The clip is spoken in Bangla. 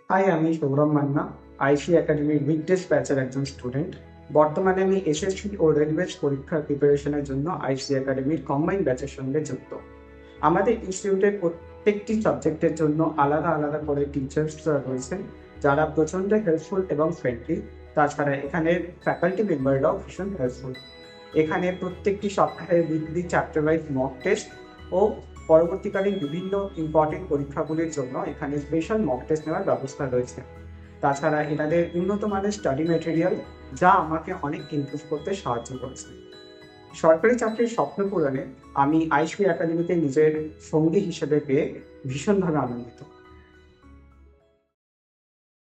হাই, আমি সৌরভ মান্না, আইসি একাডেমির উইকডেজ ব্যাচের একজন স্টুডেন্ট। বর্তমানে আমি এসএসসি ও রেলওয়েজ পরীক্ষার প্রিপারেশনের জন্য আইসি একাডেমির কম্বাইন্ড ব্যাচের সঙ্গে যুক্ত। আমাদের ইনস্টিটিউটের প্রত্যেকটি সাবজেক্টের জন্য আলাদা আলাদা করে টিচার্সরা রয়েছেন, যারা প্রচণ্ড হেল্পফুল এবং ফ্রেন্ডলি। তাছাড়া এখানের ফ্যাকাল্টি মেম্বাররাও ভীষণ হেল্পফুল। এখানে প্রত্যেকটি সপ্তাহে weekly chapter wise mock test ও পরবর্তীকালীন বিভিন্ন ইম্পর্টেন্ট পরীক্ষাগুলির জন্য এখানে স্পেশাল মক টেস্ট নেওয়ার ব্যবস্থা রয়েছে। তাছাড়া এনাদের উন্নত মানের স্টাডি ম্যাটেরিয়াল, যা আমাকে অনেক ইমপ্রুভ করতে সাহায্য করেছে। সরকারি চাকরির স্বপ্ন পূরণে আমি আইসি একাডেমিতে নিজের সঙ্গী হিসেবে পেয়ে ভীষণভাবে আনন্দিত।